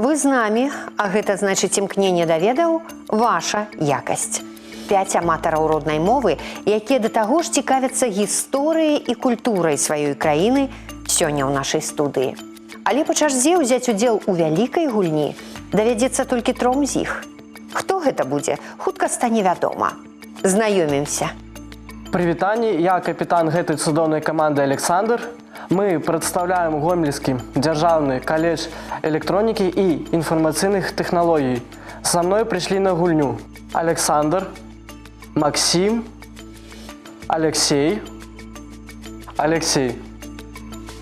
Вы з намі, а гэта значыць імкненне да ведаў, ваша якасць. 5 аматараў роднай мовы, якія да таго ж цікавяцца гісторыяй і культурай сваёй краіны сёння ў нашай студыі. Але па чарзе ўзяць удзел у вялікай гульні давядзецца толькі 3 з іх. Хто гэта будзе, хутка стане вядома. Знаёмімся. Прывітанне, я капітан гэтай цудоўнай каманды Александр. Мы прадстаўляем Гомельскі дзяржаўны каледж электронікі і інфармацыйных тэхналогій. Са мной прыйшлі на гульню Александр, Максим, Алексей.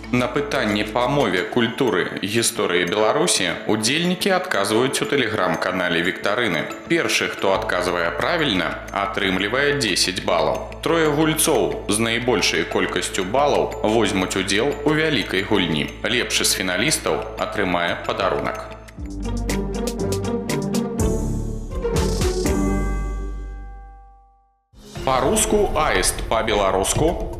На пытанні па мове, культуры, гісторыі Беларусі удзельнікі адказваюць у тэлеграм-канале Віктарыны. Першы, хто адказвае правільна, атрымлівае 10 балаў. 3 гульцоў з найбольшай колькасцю балаў возьмуць удзел у вялікай гульні. Лепшы з фіналістаў атрымае падарунак. Па-руску аіст, па-беларуску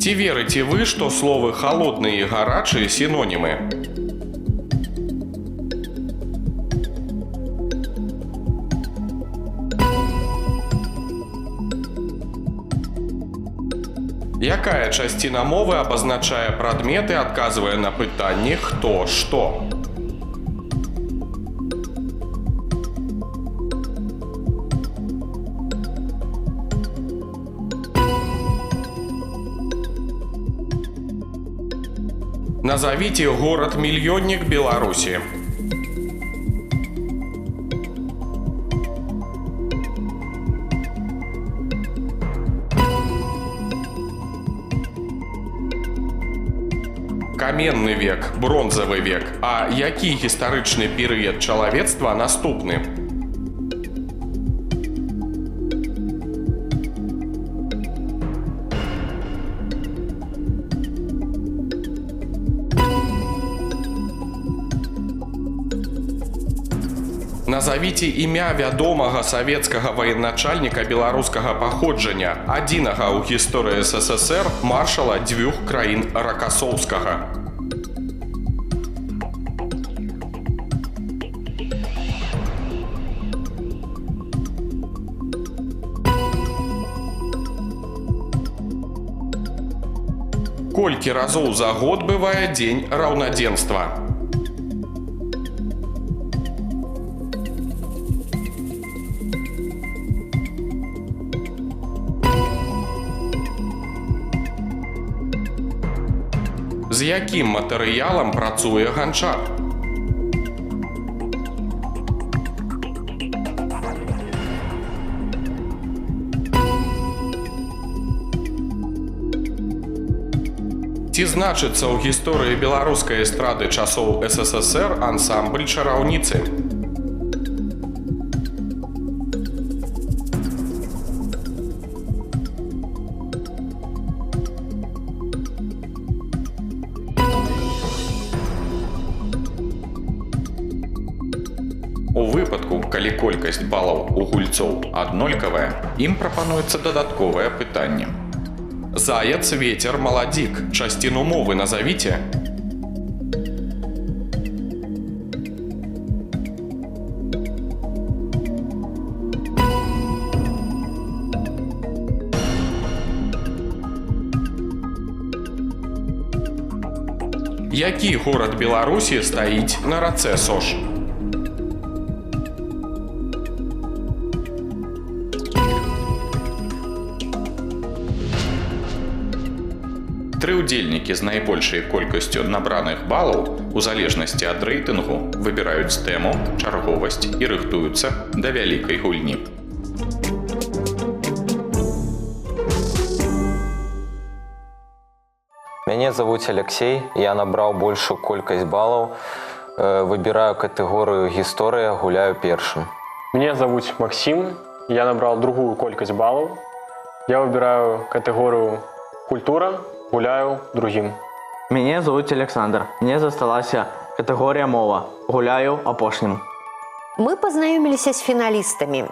ці верыце вы, што словы «халодны» і «гарачы» сінонімы? Якая часціна мовы абазначае прадметы, адказвае на пытанні «хто, што»? Назовите город-мільённік Беларусі. Каменны век, бронзавы век. А які гістарычны перыяд чалавецтва наступны? Назовите імя вядомага савецкага военачальніка беларускага паходжання, адзінага ў гісторыі СССР маршала 2 краін Ракасоўскага. Колькі разоў за год бывае дзень раўнадзенства? З якім матэрыялам працуе ганчар? Ці значыцца ў гісторыі беларускай эстрады часоў СССР ансамбль чараўніцы? У выпадку, калі колькасць балаў у гульцоў аднолькавая, ім прапануецца дадатковае пытанне. Заяц, вецер, маладзік. Часціну мовы назавіце. Які горад Беларусі стаіць на рацэ Сош? Тры ўдзельнікі з найбольшай колькасцю набраных балаў у залежнасці ад рэйтынгу выбіраюць тэму, чарговасць і рыхтуюцца да вялікай гульні. Мяне зовут Алексей, я набраў большую колькасць балаў, выбіраю катэгорыю гісторыя, гуляю першым. Меня зовут Максим, я набрал другую колькасць балаў. Я выбираю катэгорыю культура, гуляю другим. Меня зовут Александр. Мне засталася катэгорія мова. Гуляю апошнім. Мы пазнаёміліся з фіналістамі.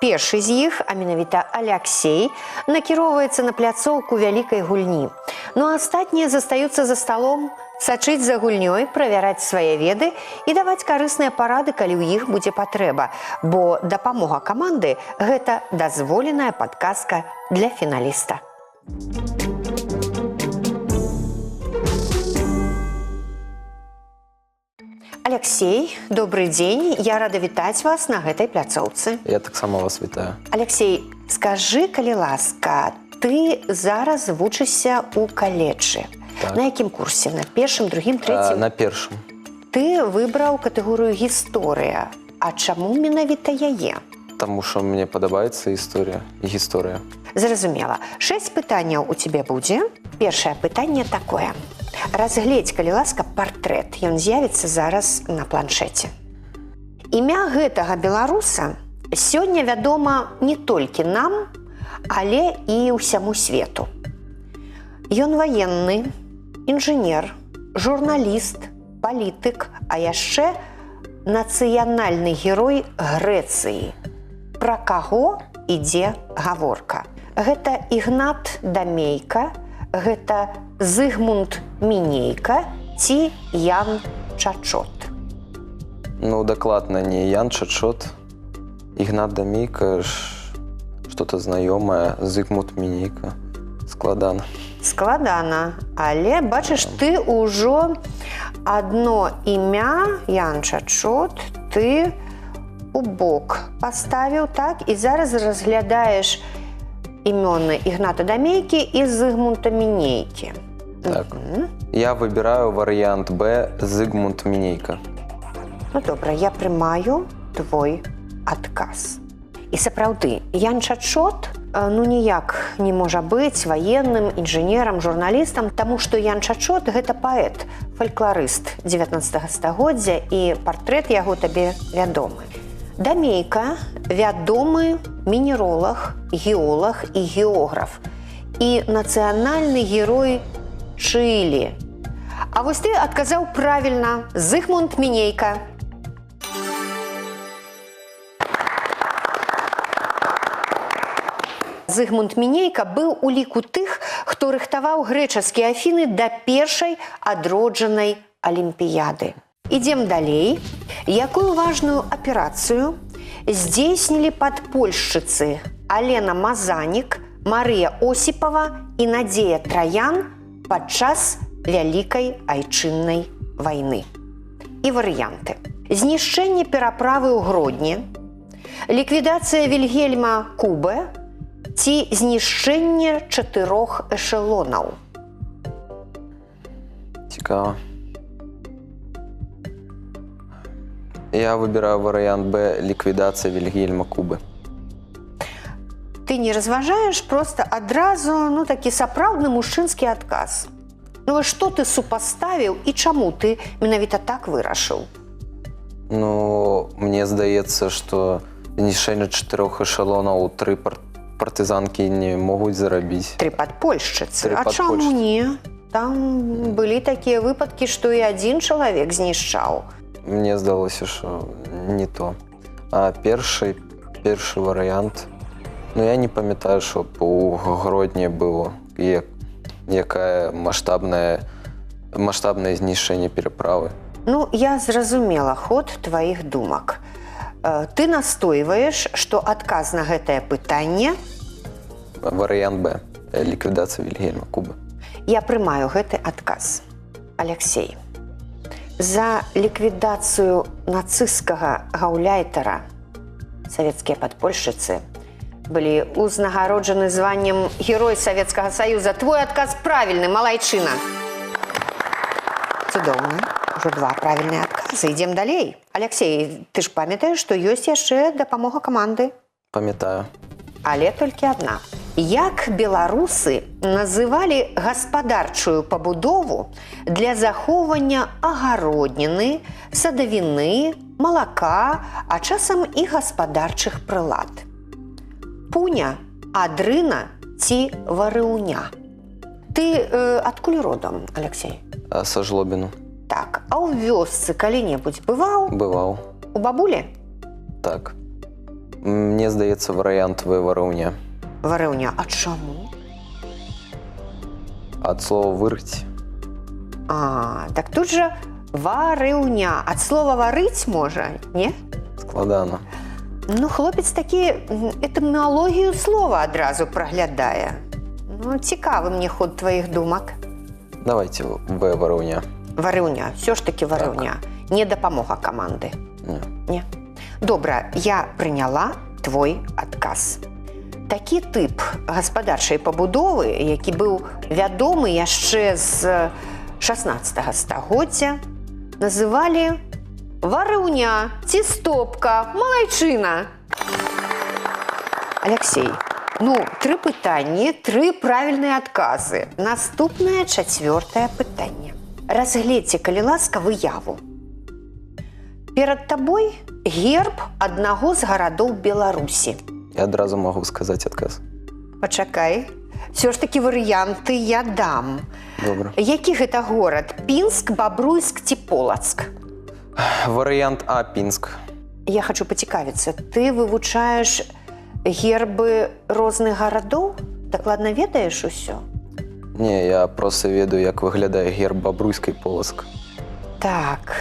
Першы з іх, а менавіта Аляксей, накіроўваецца на пляцоўку вялікай гульні. Ну а астатнія застаюцца за сталом, сачыць за гульнёй, правяраць свае веды і даваць карысныя парады, калі ў іх будзе патрэба, бо дапамога каманды – гэта дазволеная падказка для фіналіста. Аляксей, добрый дзень. Я рада вітаць вас на гэтай пляцоўцы. Я таксама вас вітаю. Аляксей, скажы, калі ласка, ты зараз вучышся ў каледжы. Так. На якім курсе? На першым, другім, трэцім? На першым. Ты выбраў катэгорыю гісторыя. А чаму менавіта яе? Таму што мне падабаецца гісторыя. Зразумела. 6 пытанняў у цябе будзе. Першае пытанне такое. Разгледзь, калі ласка, партрэт. Ён з'явіцца зараз на планшеце. Імя гэтага беларуса сёння вядома не толькі нам, але і ўсяму свету. Ён ваенны, інжынер, журналіст, палітык, а яшчэ нацыянальны герой Грэцыі. Пра каго ідзе гаворка? Гэта Ігнат Дамейка, гэта Зыгмунд Мінейка ці Ян Чачот? Ну, дакладна не Ян Чачот. Ігнат Дамейка, што-то знаёмае, Зыгмунд Мінейка. Складана. Складана, але, бачыш, ты ўжо адно імя, Ян Чачот, ты у бок паставіў, так? І зараз разглядаеш імёны Ігната Дамейкі і Зыгмунта Мінейкі. Так. Я выбіраю варыянт Б, Зыгмунд Мінейка. Ну, добра, я прымаю твой адказ. І сапраўды, Ян Чачот, ну, ніяк не можа быць ваенным, інжынерам, журналістам, таму што Ян Чачот – гэта паэт, фалькларыст 19 стагоддзя, і партрэт яго табе вядомы. Дамейка – вядомы мінеролаг, геолаг і географ, і нацыянальны герой Чылі. А вось ты адказаў правільна, Зыгмунд Мінейка. Зыгмунд Мінейка быў у ліку тых, хто рыхтаваў грэчаскія Афіны да першай адроджанай алімпіяды. Ідзем далей. Якую важную аперацыю здзейснілі падпольшчыцы Алена Мазанік, Марыя Осіпава і Надзея Траян падчас Вялікай айчыннай вайны? І варыянты. Знішчэнне пераправы ў Гродні, ліквідацыя Вільгельма Кубе ці знішчэнне 4 эшелонаў? Цікава. Я выбираю вариант Б, ликвидация Вильгельма Кубы. Ты не разважаешь, просто адразу, ну, такі сапраўдны мужчынскі адказ. Ну, што ты супаставіў і чаму ты менавіта так вырашыў? Ну, мне здаецца, што знішчэнне 4 эшелонаў 3 партызанкі не могуць зарабіць. 3 падпольшчыцы. А чаму не? Там былі такія выпадкі, што і адзін чалавек знішчаў. Мне здалося, што не то. А першы варыянт, ну, я не памятаю, што у Гродні было якае маштабнае знішчэнне пераправы. Ну, я зразумела ход тваіх думак. Ты настойваеш, што адказ на гэтае пытанне... Варыянт Б. Ліквідацыя Вільгельма Кубы. Я прымаю гэты адказ. Аляксей, за ліквідацыю нацысцкага гаўляйтара савецкія падпольшчыцы былі узнагароджаны званнем Герой Савецкага Саюза. Твой адказ правільны, малайчына. Цудоўна. Ужо 2 правільныя адказы. Ідзем далей. Аляксей, ты ж памятаеш, што ёсць яшчэ дапамога каманды? Памятаю. Але толькі адна. Як беларусы называлі гаспадарчую пабудову для захоўвання агародніны, садавіны, малака, а часам і гаспадарчых прылад? Пуня, адрына ці варыўня? Ты адкуль родам, Аляксей? Са Жлобіну. Так, а ў вёсцы калі-небудзь бываў? Бываў. У бабулі? Так. Мне здаецца, варыянт В варыўня. Варыўня, а чаму? Ад слова вырыць. Так тут жа варыўня. Ад слова варыць можа, не? Складана. Ну, хлопец такі этымалогію слова адразу праглядае. Ну, цікавы мне ход тваіх думак. Давайте В варыўня. Варыўня, все ж таки варыўня. Не дапамога каманды. Не. Добра, я прыняла твой адказ. Такі тып гаспадарчай пабудовы, які быў вядомы яшчэ з 16 стагоддзя, называлі варыўня ці стопка, малайчына. Алексей, 3 пытанні, 3 правільныя адказы. Наступнае 4-е пытанне. Разгледзьце, калі ласка, выяву. Перад табой герб аднаго з гарадоў Беларусі. Я адразу магу сказаць адказ. Пачакай. Все ж такі варыянты я дам. Добра. Які гэта горад? Пінск, Бабруйск ці Полацк? Варыянт А, Пінск. Я хочу пацікавіцца. Ты вывучаеш гербы розных гарадоў? Дакладна ведаеш усё? Не, я просто ведаю, як выглядае герб Бабруйска і Полацк. Так.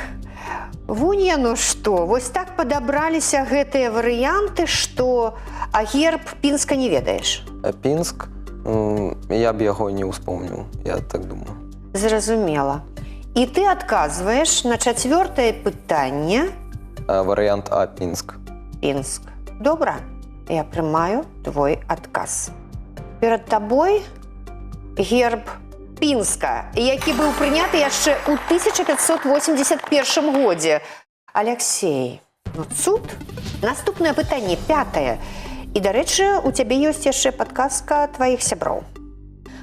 Вунь яно што? Вось так падабраліся гэтыя варыянты, што а герб Пінска не ведаеш? А Пінск? Я б яго не ўспомніў, я так думаю. Зразумела. І ты адказваеш на 4-е пытанне. Варыянт А, Пінск. Пінск. Добра, я прымаю твой адказ. Перад табой герб Пінска, які быў прыняты яшчэ ў 1581 годзе. Алексей, цуд. Наступнае пытанне, 5-е. І, дарэчы, у цябе ёсць яшчэ падказка тваіх сяброў.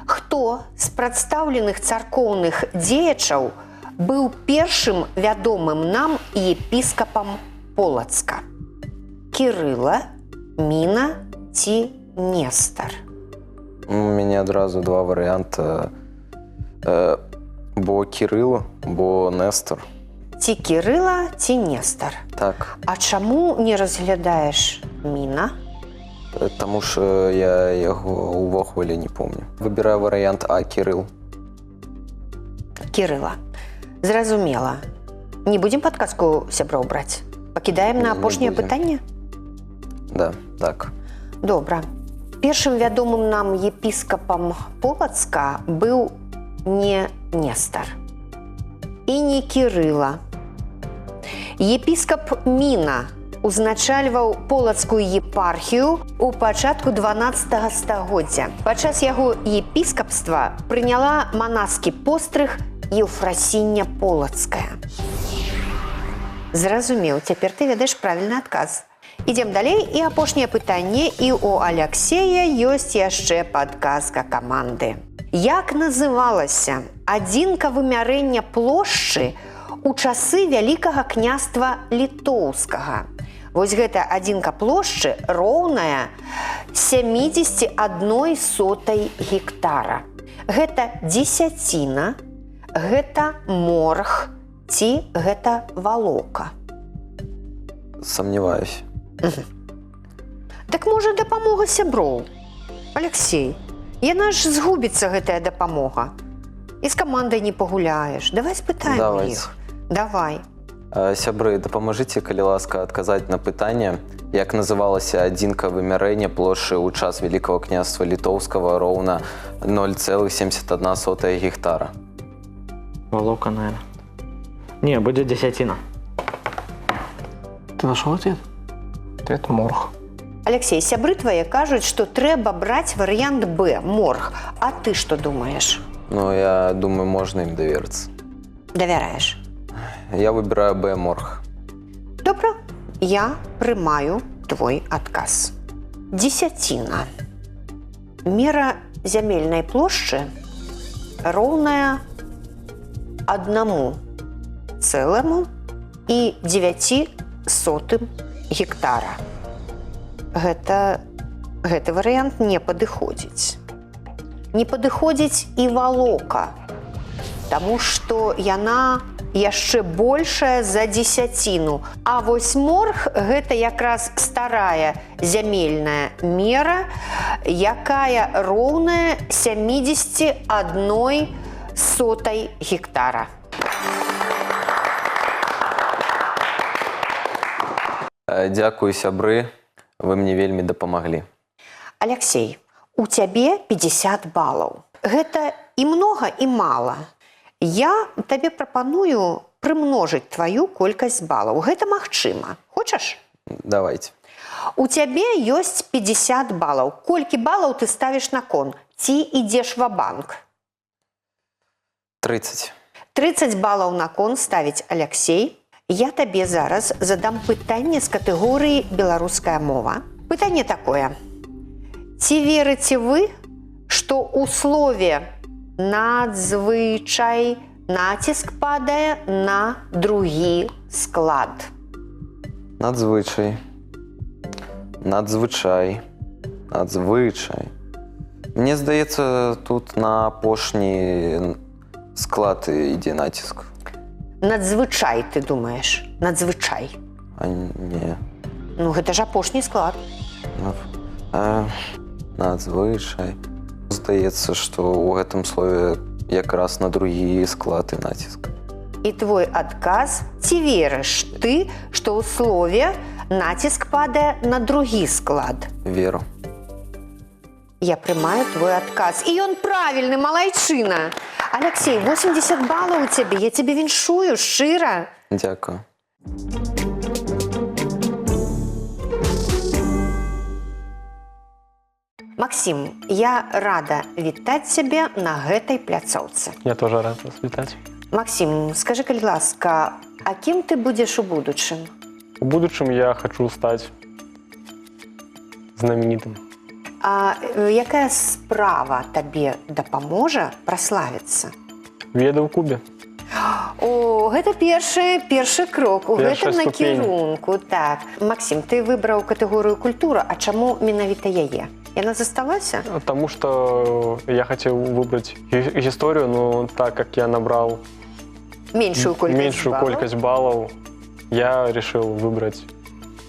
Хто з прадстаўленых царкоўных дзеячаў быў першым вядомым нам епіскапам Полацка? Кірыла, Міна ці Нестар? У мяне адразу 2 варыянта. Бо Кірыла, бо Нестар. Ці Кірыла, ці Нестар? Так. А чаму не разглядаеш Міна? Таму що я яго ўвогуле не помню. Выбіраю варыянт А, Кірыл. Кірыла. Зразумела. Не будзем падказку сяброў браць? Пакідаем на апошняе пытанне? Да, так. Добра. Першым вядомым нам епіскапам Полацка быў не Нестар і не Кірыла. Епіскап Міна узначальваў полацкую епархію у пачатку 12 стагоддзя. Падчас яго епіскапства прыняла манаскі пострыг Еўфрасіння Полацкая. Зразумеў, цяпер ты ведаеш правільны адказ. Ідзем далей, і апошняе пытанне, і у Аляксея ёсць яшчэ падказка каманды. Як называлася адзінка вымярэння плошчы у часы Вялікага княства Літоўскага? Вось гэта адзінка плошчы роўная 71 гектара. Гэта дзесяціна, гэта морг ці гэта валока? Сомневаюсь. Так можа дапамога сяброў? Алексей, яна ж згубіцца гэтая дапамога. І з камандай не пагуляеш. Давай спытаем іх. Давай. Сябры, дапамажыце, калі ласка, адказаць на пытанне, як называлася адзінка вымярэння плошчы ў час Вялікага княства Літоўскага роўна 0,71 гектара. Волока, наверное. Не, будет десятина. Ты нашел ответ? Ответ морг. Алексей, сябры твае кажуць, што трэба браць варыянт Б, морг. А ты што думаеш? Ну, я думаю, можна ім даверыцца. Давяраеш? Я выбіраю Б, морг. Добра, я прымаю твой адказ. Дзесяціна. Мера зямельнай плошчы роўная 1,9 гектара. Гэты варыянт не падыходзіць. Не падыходзіць і валока. таму што яна яшчэ большая за дзесяціну. А вось морг гэта якраз старая зямельная мера, якая роўная 71 сотай гектара. Дзякую, сябры, вы мне вельмі дапамаглі. Алексей, у цябе 50 балаў. Гэта і многа, і мала. Я табе прапаную прымножыць тваю колькасць балаў. Гэта магчыма. Хочаш? Давайте. У цябе ёсць 50 балаў. Колькі балаў ты ставіш на кон? Ці ідзеш ва-банк? 30. 30 балаў на кон ставіць Алексей. Я табе зараз задам пытанне з катэгорыі беларуская мова. Пытанне такое. Ці верыце вы, што ў слове надзвычай націск падае на другі склад? Надзвычай. Надзвычай. Надзвычай. Мне здаецца, тут на апошні склад ідзе націск. Надзвычай, ты думаеш? Надзвычай. А не. Ну, гэта ж апошні склад. Надзвычай. Здаецца, што ў гэтым слове якраз на другі склад і націск. І твой адказ, ці верыш ты, што ў слове націск падае на другі склад? Веру. Я прымаю твой адказ. І ён правільны, малайчына. Алексей, 80 балаў у цябе. Я цябе віншую, шчыра. Дзякую. Максим, я рада вітаць цябе на гэтай пляцоўцы. Я тоже рад вас вітаць. Максим, скажи, калі ласка, а кім ты будзеш у будучым? В будущем я хочу стать знаменитым. А якая справа табе дапаможа праславіцца? Веда в Кубе. О, гэта першы крок у Першая гэтым ступень. накірунку. Так. Максим, ты выбраў катэгорыю культура, а чаму менавіта яе? Яна засталася? Потому что я хотел выбрать историю, но так как я набрал Меншую колькость баллов, я решил выбрать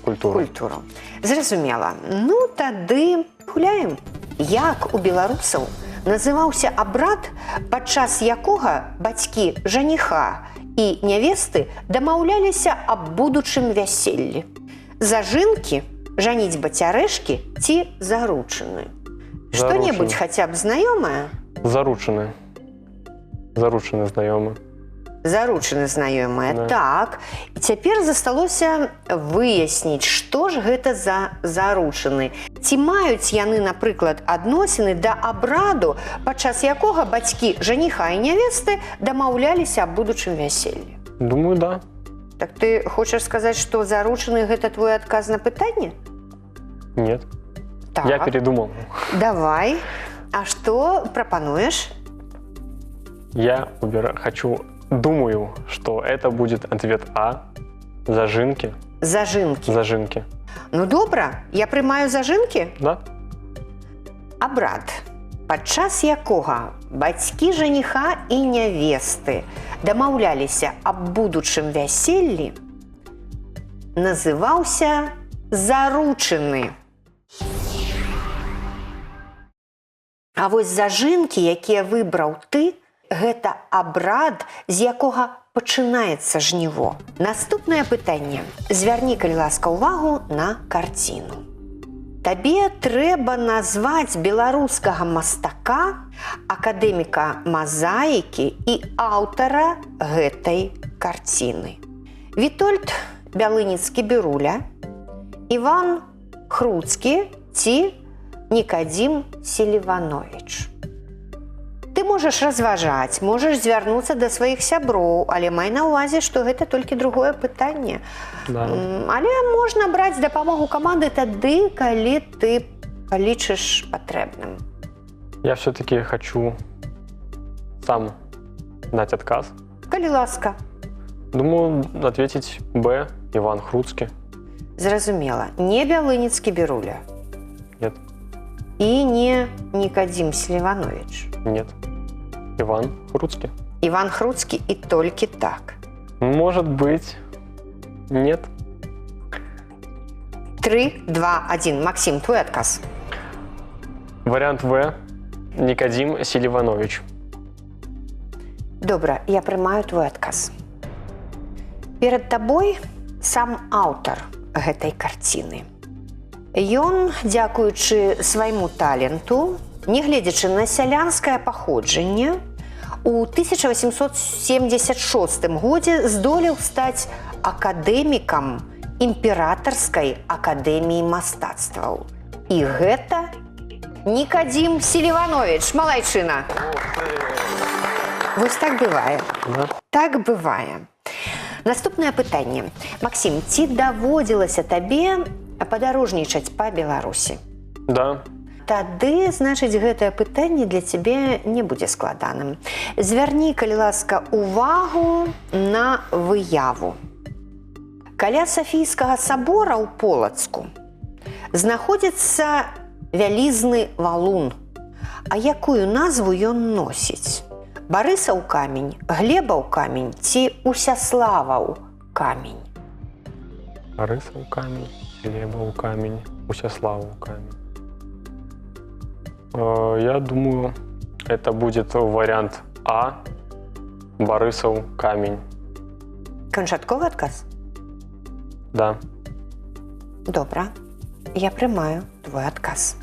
культуру. Культуру. Зразумела. Ну, тады гуляем. Як у беларусаў называўся абрад, падчас якога бацькі жаніха і нявесты дамаўляліся аб будучым вяселлі? Зажынкі, жаніцьба цярэшкі ці заручыны? Што-небудзь хаця б знаёмае? Заручены. Заручены знаёмы. Заручыны знаёмыя. Да. Так. І цяпер засталося выясніць, што ж гэта за заручыны. Ці маюць яны, напрыклад, адносіны да абраду, падчас якога бацькі жаніха і нявесты дамаўляліся аб будучым вяселлі? Думаю, да. Так ты хочаш сказаць, што заручыны гэта твой адказ на пытанне? Нет. Так. Я передумал. Давай. А што прапануеш? Я думаю, что это будет ответ А. Зажинки. Зажынкі. Зажинки. Ну добра, я прымаю зажынкі? Да? Абрад, падчас якога бацькі жаніха і нявесты дамаўляліся аб будучым вяселлі, называўся заручыны. А вось зажынкі, якія выбраў ты, гэта абрад, з якога пачынаецца жніво. Наступнае пытанне. Звярні, калі ласка, увагу на карціну. Табе трэба назваць беларускага мастака, акадэміка мазаікі і аўтара гэтай карціны. Вітольд Бялыніцкі-Біруля, Іван Хруцкі ці Нікадзім Селівановіч. Ты можаш разважаць, можаш звярнуцца да сваіх сяброў, але май на ўвазе, што гэта толькі другое пытанне. Да. Але можна браць дапамогу каманды тады, калі ты палічыш патрэбным. Я все-таки хочу сам дать отказ. Калі ласка. Думаю, ответить Б. Иван Хруцкий. Зразумела. Не Бялыніцкі-Біруля. Нет. І не Нікадзім Селівановіч. Нет. Иван Хруцкий. Иван Хруцкий и только так. Может быть. Нет. 3, 2, 1. Максим, твой отказ. Вариант В. Никодим Селиванович. Добра, я прымаю твой адказ. Перад табой сам аўтар гэтай карціны. Ён, дзякуючы свайму таленту, нягледзячы на сялянскае паходжанне, у 1876 годзе здолеў стаць акадэмікам імператарскай акадэміі мастацтваў. І гэта Никодим Селиванович, малайчына. Вось так бывае. Да. Так бывае. Наступнае пытанне. Максим, ці даводзілася табе падарожнічаць па Беларусі? Да. Тады, значыць, гэтае пытанне для цябе не будзе складаным. Звярні, калі ласка, увагу на выяву. Каля Сафійскага сабора ў Полацку знаходзіцца вялізны валун. А якую назву ён носіць? Барысаў камень, Глебаў камень ці Усяславаў камень? Борисов камень, Глебов камень, Усяславов камень. Я думаю, это будет вариант А. Борисов камень. Канчатковы адказ? Да. Добра, я прымаю твой адказ.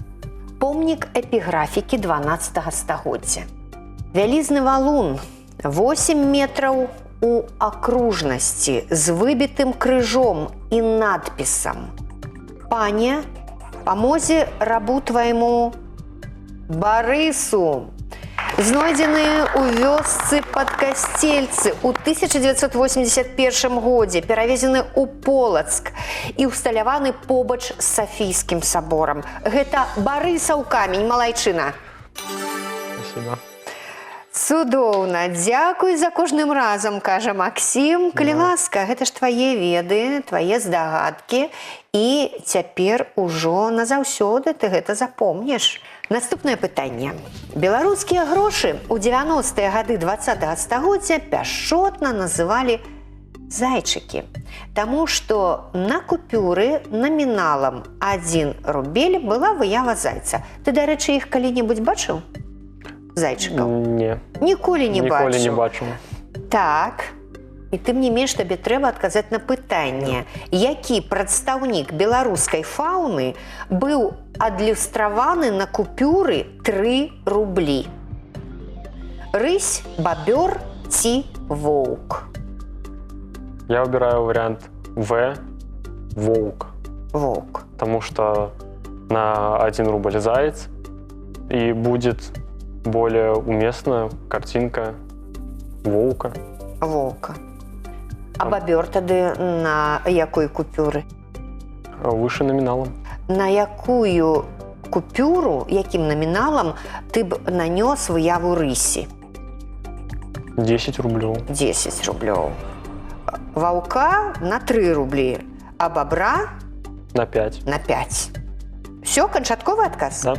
Помнік эпіграфікі 12 стагоддзя. Вялізны валун 8 метраў у акружнасці з выбітым крыжом і надпісам: «Пане, памозе рабу твайму Барысу». Знойдзены ў вёсцы Падкасцельцы ў 1981 годзе, перавезены ў Полацк і ўсталяваны побач з Сафійскім саборам. Гэта Барысаў камень, малайчына. Спасибо. Цудоўна, дзякуй за кожным разам, кажа Максим. Калі ласка, гэта ж твае веды, твае здагадкі, і цяпер ужо назаўсёды ты гэта запомніш. Наступнае пытанне. Беларускія грошы ў 90-е гады 20-го стагоддзя пяшчотна называлі зайчыкі, таму што на купюры наміналам 1 рубель была выява зайца. Ты, дарэчы, іх калі-небудзь бачыў? Зайчыкаў? Не. Ніколі не бачыў? Ніколі не бачу. Так. І тым не менш табе трэба адказаць на пытанне, які прадстаўнік беларускай фауны быў адлюстраваны на купюры 3 рублі. Рысь, бабёр ці воўк? Я выбираю вариант В. Волк. Воўк. Потому что на 1 рубль заяц, и будет более уместна картинка волка. Воўка. А бабёр тады на якой купюры? Выше номиналом. На якую купюру, якім наміналам ты б нанёс выяву рысі? 10 рублей. 10 рублёў. Ваўка на 3 рублі, а бабра На 5. на 5. Всё, канчатковы адказ? Да.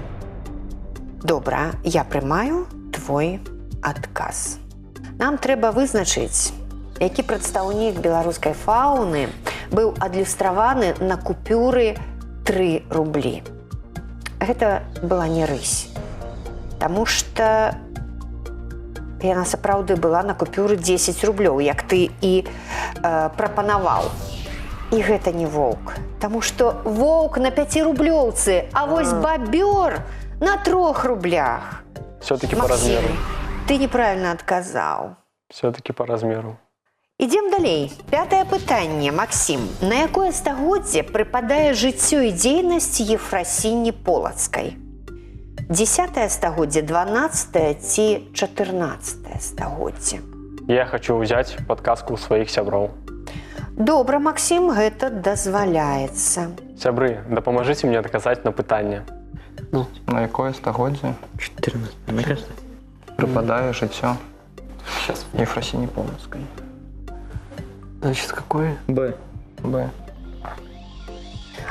Добра, я прымаю твой адказ. Нам трэба вызначыць, які прадстаўнік беларускай фауны быў адлюстраваны на купюры 3 рублі. Гэта была не рысь, таму што яна сапраўды была на купюры 10 рублёў, як ты і прапанаваў. І гэта не воўк, таму што воўк на 5-рублёўцы, а вось бабёр на 3 рублях. Все-таки по Максим, размеру. ты неправильно адказаў. Все-таки по размеру. Ідзем далей. 5-е пытанне, Максим. На якое стагоддзе прыпадае жыццё і дзейнасць Ефрасіні Полацкай? 10-е стагоддзе, 12-е ці 14-е стагоддзе? Я хочу взять подсказку у своих сяброў. Добра, Максим, гэта дазваляецца. Сябры, дапамажыце мне адказаць на пытанне. Ну, на якое стагоддзе 14, мне кажется. прыпадае жыццё Ефрасіні Полацкай? Значит, какое? Б. Б.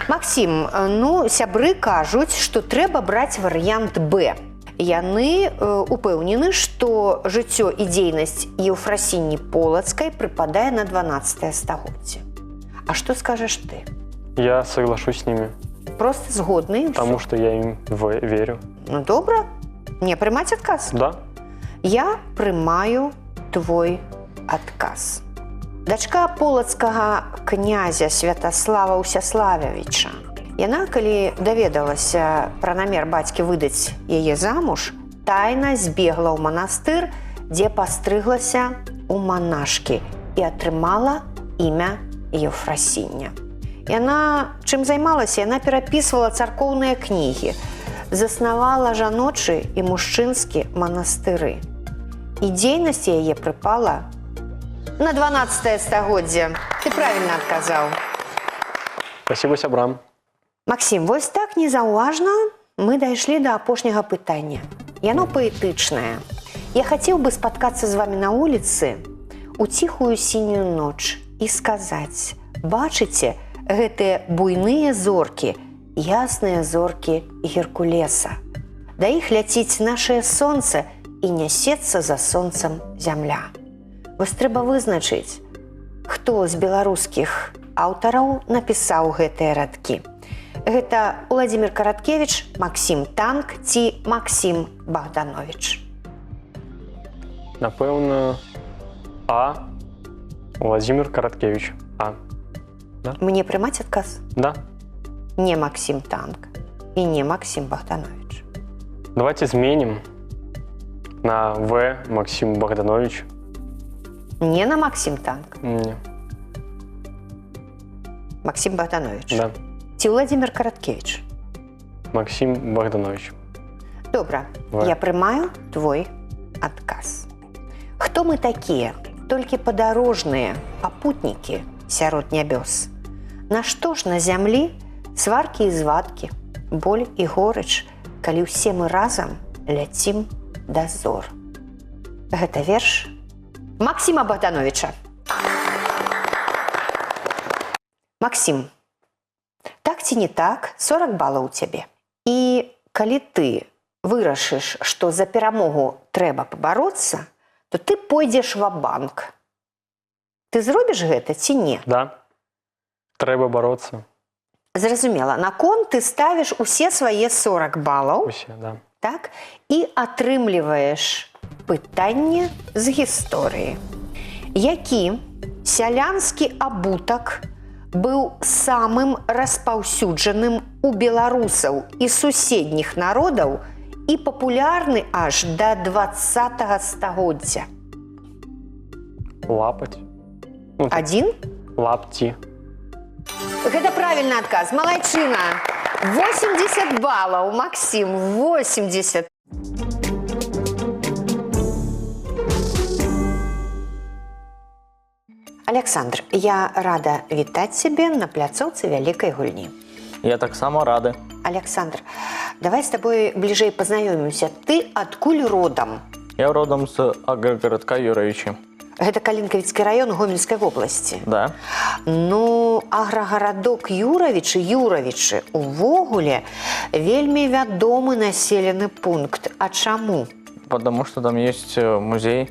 Максим, ну, сябры кажуць, што трэба браць варыянт Б. Яны упэўнены, што жыццё і дзейнасць Еўфрасіні Полацкай прыпадае на 12 стагоддзе. А што скажаш ты? Я соглашусь с ними, Просто згодны? і ўсё? потому что я им верю. Ну, добра. Не прымаць адказ? Да, Я прымаю твой адказ. Дачка полацкага князя Святаслава Усяславовича. Яна, калі даведалася пра намер бацькі выдаць яе замуж, тайна збегла ў манастыр, дзе пастрыглася ў манашкі і атрымала імя Еўфрасіня. Яна чым займалася? Яна перапісвала царкоўныя кнігі, заснавала жаночы і мужчынскі манастыры. І дзейнасць яе прыпала на 12 стагоддзе. Ты правільна адказаў. спасибо сябрам. Максим, вось так незаўважна мы дайшлі да апошняга пытання. Яно паэтычнае. Я хацеў бы спаткацца з вами на вуліцы у ціхую сінюю ноч і сказаць: бачыце гэтыя буйныя зоркі, ясныя зоркі Геркулеса. Да іх ляціць нашае сонца і нясецца за сонцам зямля. Вось трэба вызначыць, хто з беларускіх аўтараў напісаў гэтыя радкі. Гэта Уладзімір Караткевіч, Максім Танк ці Максім Богданович. Напэўна, Владимир Короткевич. Мне прымаць адказ? Да. Не Максім Танк і не Максім Богданович. Давайте изменим на В. Максим Богданович. Не на Максім Танк, Не. Максім Богданович. Да. Ці Уладзімір Караткевіч. Максим Богданович. Добра, В. я прымаю твой адказ. Хто мы такія? Толькі падарожныя, папутнікі сярод нябёс. Нашто ж на зямлі сваркі і звадкі, боль і горыч, калі ўсе мы разам ляцім да зор. Гэта верш Максіма Богдановича. Максим, так ці не так, 40 балаў у цябе. І калі ты вырашыш, што за перамогу трэба пабароцца, то ты пойдзеш ва-банк. Ты зробіш гэта ці не? Да. Трэба бороться. Зразумела, на кон ты ставіш усе свае 40 балаў, Усе, да. так, і атрымліваеш пытанне з гісторыі. Які сялянскі абутак быў самым распаўсюджаным у беларусаў і суседніх народаў і папулярны аж да 20 стагоддзя? Лапать. Ну, так, Адзін? лапти. Гэта правільны адказ. Малайчына. 80 балаў, Максим, 80. Александр, я рада вітаць цябе на пляцоўцы вялікай гульні. Я таксама рады. Александр, давай з табой бліжэй пазнаёмімся. Ты адкуль родам? Я родом з аграгарадка Юравічі. Гэта Калінкавіцкі раён Гомельскай вобласці. Да. Ну, аграгарадок Юравічы увогуле вельмі вядомы населены пункт. А чаму? Потому что там есть музей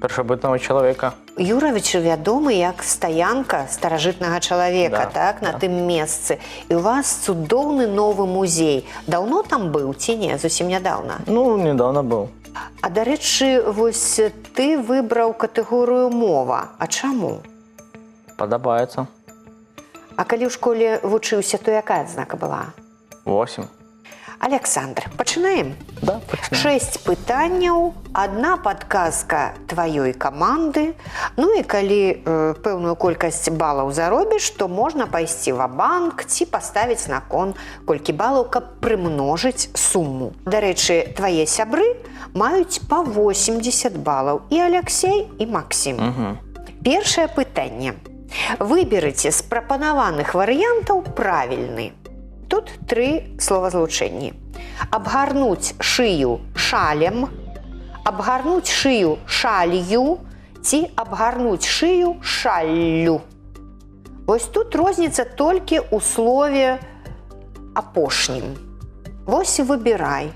першабытного человека. Юравічы вядомы як стаянка старажытнага чалавека, Да, так, на тым месцы. І у вас цудоўны новы музей. Даўно там быў ці не? Зусім нядаўна. Ну, недавно был. А, дарэчы, вось ты выбраў катэгорыю мова. А чаму? Подобается. А калі ў школе вучыўся, то якая адзнака была? 8. Александр, пачынаем? Да, почему? 6 пытанняў, одна падказка тваёй каманды. Ну і калі пэўную колькасць балаў заробіш, то можна пайсці ва-банк ці паставіць на кон колькі балаў, каб прымножыць суму. Дарэчы, твае сябры маюць па 80 балаў. І Алексей, і Максим. Угу. Першае пытанне. Выберыце з прапанаваных варыянтаў правільны. Тут 3 словазлучэнні. Абгарнуць шыю шалем, абгарнуць шыю шалью ці абгарнуць шыю шаллю. Вось тут розніца толькі ў слове апошнім. Вось і выбірай.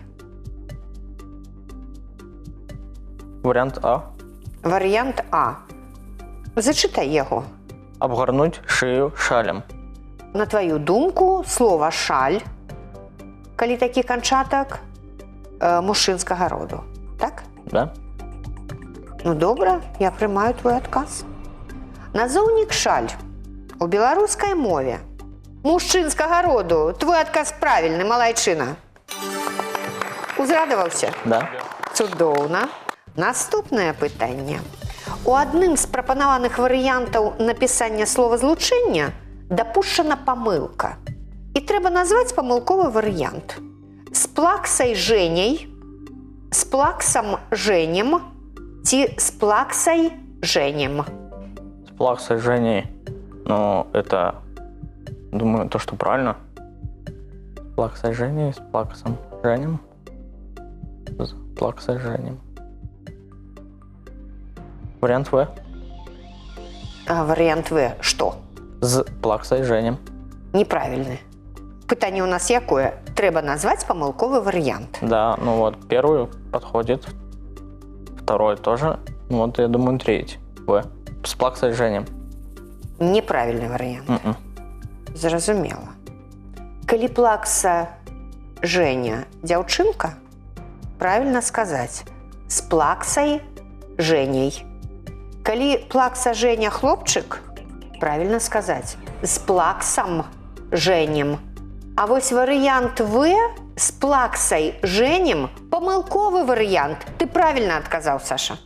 Варіант А. Варіант А. Зачитай його. Обгорнуть шию шалем. На твою думку, слово «шаль», калі такі канчатак, мужчынскага роду. Так? Да? Ну, добра, я прымаю твой адказ. Назоўнік «шаль» у беларускай мове мужчынскага роду. Твой адказ правільны, малайчына. Узрадаваўся? Да. Цудоўна. Наступнае пытанне. У адным з прапанаваных варыянтаў напісання словазлучэння дапушчана памылка. І трэба назваць памылковы варыянт. З плаксай Жэняй, з плаксам Жэнем ці з плаксай Жэнем. С плаксой Женей. Ну, это, думаю, то, что правильно. С плаксой Женей, с плаксом Женем. С плаксой Женем. Вариант В. А варыянт В што? С плаксой Женем. Неправільны. Пытанне у нас якое? Трэба назваць памылковы варыянт. Да, ну вот, первый подходит. Второй тоже. Ну вот, я думаю, третий. В. С плаксой Женем. Неправільны варыянт. М-м. Зразумела. Калі плакса Женя дзяўчынка, правільна сказаць з плаксай Жэняй. Калі плакса Женя хлопчык, правільна сказаць з плаксам Жэнем. А вось варыянт В з плаксай Жэнем памылковы варыянт. Ты правільна адказаў, Саша.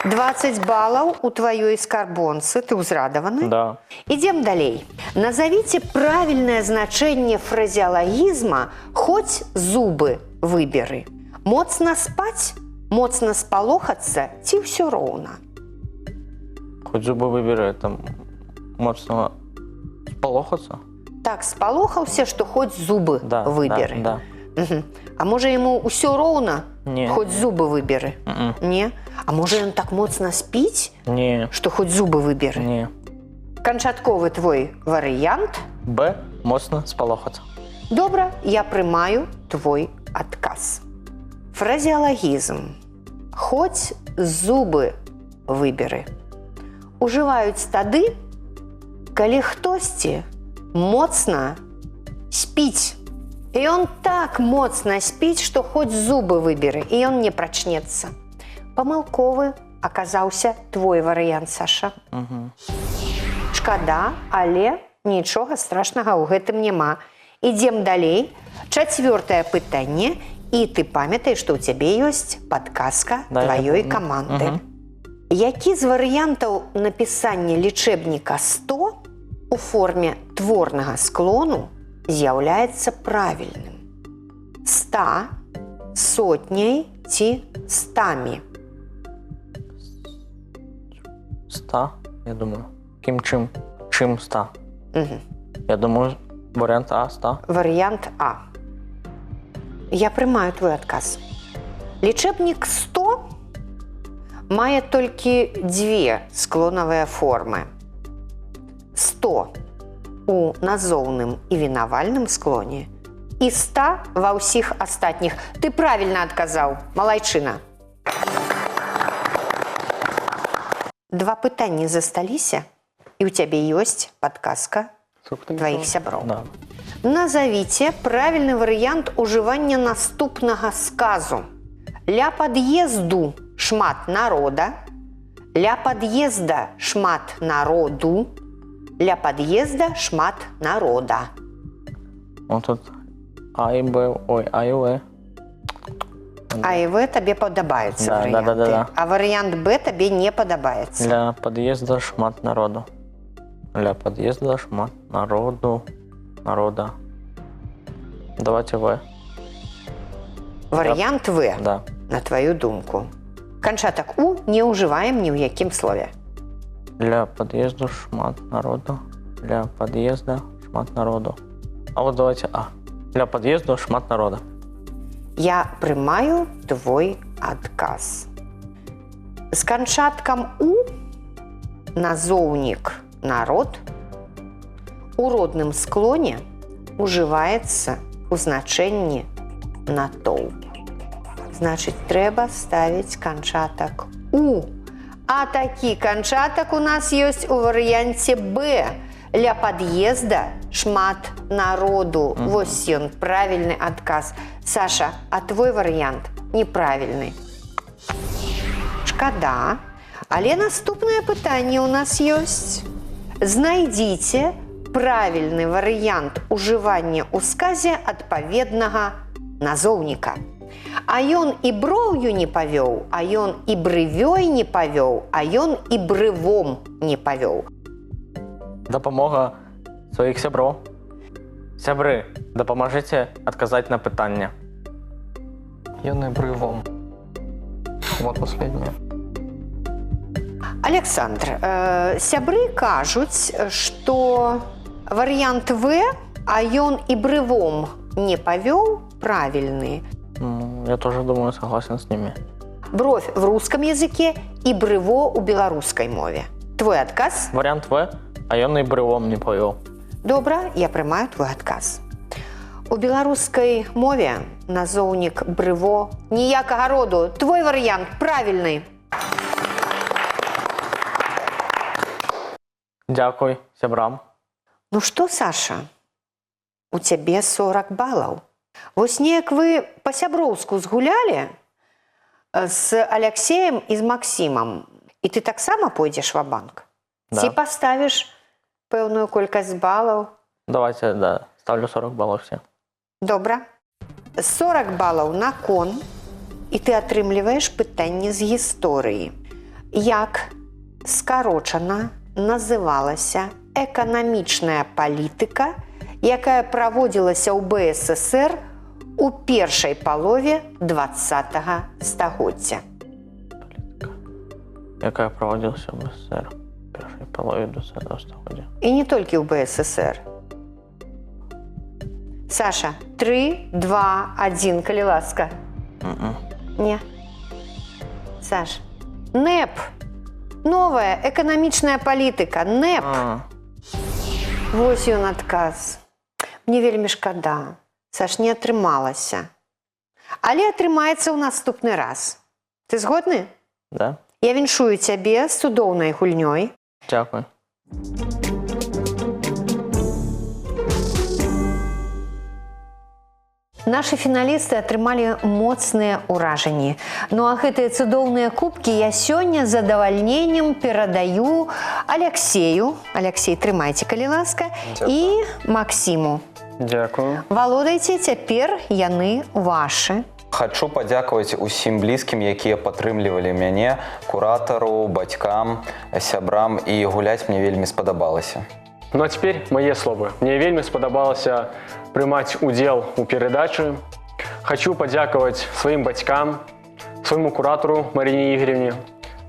20 балаў у тваёй скарбонцы. Ты ўзрадаваны? Да. Ідзем далей. Назовіце правільнае значэнне фразеалагізма «хоць зубы выберы». Моцна спаць, моцна спалохацца ці ўсё роўна? Хоть зубы выбери, это моцно сполохаться. Так, спалохаўся, што хоць зубы Да, выберы. да, Мгм. А можа яму ўсё роўна, Не. хоць зубы выберы? М-м. Не? А можа ён так моцна спіць, Не, што хоць зубы выберы? не. Канчатковы твой варыянт. Б. Моцно сполохаться. Добра, я прымаю твой адказ. Фразеалагізм «хоць зубы выберы» ужываюць тады, калі хтосьці моцна спіць. І ён так моцна спіць, што хоць зубы выберы, і ён не прачнецца. Памылковы аказаўся твой варыянт, Саша. Угу. Шкада, але нічога страшнага ў гэтым няма. Ідзем далей. Чацвёртае пытанне. І ты памятай, што ў цябе ёсць падказка Да, я тваёй помню. каманды. Мгм. Які з варыянтаў напісання лічэбніка 100 у форме творнага склону з'яўляецца правільным? 100, сотняй ці 100? 100, я думаю. Чим 100? Мгм. Я думаю, вариант А 100. Варыянт А. Я прымаю твой адказ. Лічэбнік 100 мае толькі дзве склонавыя формы. 100 у назоўным і вінавальным склоне і 100 ва ўсіх астатніх. Ты правільна адказаў, малайчына. Два пытанні засталіся, і ў цябе ёсць падказка Сколько там тваіх было? сяброў. Да. Назовіце правільны варыянт ужывання наступнага сказу. Ля пад'езду шмат народа, ля пад'езда шмат народу, ля пад'езда шмат народа. Вот тут А и Б, ой, А и В. А і В табе падабаюцца Да, варыянты. да. А варыянт Б табе не падабаецца. Для подъезда шмат народу. Для подъезда шмат народа. Давайте В. Варыянт В, Да. на твою думку. Канчатак У не ўжываем ні ў якім слове. Для подъезда шмат народу. Для подъезда шмат народу. А вот давайте А. Для подъезда шмат народа. Я прымаю твой адказ. З канчаткам У назоўнік народ у родным склоне ўжываецца ў значэнні натоўп. значыць, трэба ставіць канчатак «у». А такі канчатак у нас ёсць у варыянце «б». Ля пад'езда шмат народу. Вось ён, правільны адказ. Саша, а твой варыянт неправільны. Шкада. Але наступнае пытанне у нас ёсць. Знайдзіце правільны варыянт ужывання ў сказе адпаведнага назоўніка. А ён і броўю не павёў, а ён і брывёй не павёў, а ён і брывом не павёў. Дапамога сваіх сяброў. Сябры, дапамажыце адказаць на пытанне. Ён і брывом. Вот последнее. Александр, сябры кажуць, што варыянт «В», а ён і брывом не павёў, правільны. Я тоже думаю, согласен с ними. Бровь в русском языке и брыво у беларускай мове. Твой адказ? Вариант В, а ён і брывом не павёў. Добра, я прымаю твой адказ. У беларускай мове назоўнік брыво ніякага роду. Твой варыянт правільны. Дзякуй сябрам. Ну што, Саша, у цябе 40 балаў. Вось неяк вы па-сяброўску згулялі з Аляксеем і з Максімам. І ты таксама пойдзеш ва-банк? Да. Ці паставіш пэўную колькасць балаў? Давайте, да, ставлю 40 баллов все. Добра. 40 балаў на кон, і ты атрымліваеш пытанне з гісторыі. Як скарочана называлася эканамічная палітыка, якая праводзілася ў БССР у першай палове 20-го стагоддзя? Якая проводилась в СССР в первой половине 20-го столетия. І не толькі ў БССР. Саша, 3, 2, 1, калі ласка. Не. Саш, НЭП. Новая эканамічная палітыка. НЭП. Вось ён адказ. Мне вельмі шкада. Саш, не атрымалася. Але атрымаецца ў наступны раз. Ты згодны? Да. Я віншую цябе з цудоўнай гульнёй. Дякую. Нашы фіналісты атрымалі моцныя ўражанні. Ну а гэтыя цудоўныя кубкі я сёння з задавальненнем перадаю Аляксею. Аляксей, трымайце, калі ласка. І Максіму. Дякую. Валодайце, цяпер яны вашы. Хачу падзякаваць усім блізкім, якія падтрымлівалі мяне, куратару, бацькам, сябрам, і гуляць мне вельмі спадабалася. Ну а теперь мои словы. Мне вельмі спадабалася прымаць удзел у перадачы. Хочу падзякаваць сваім бацькам, свайму куратару Марыне Ігоревне,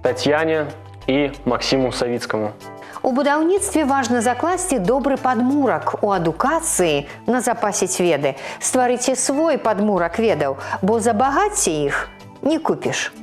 Татьяне і Максиму Савіцкаму. У будаўніцтве важна закласці добры падмурак у адукацыі, назапасіць веды. Стварыце свой падмурак ведаў, бо за багацце іх не купіш.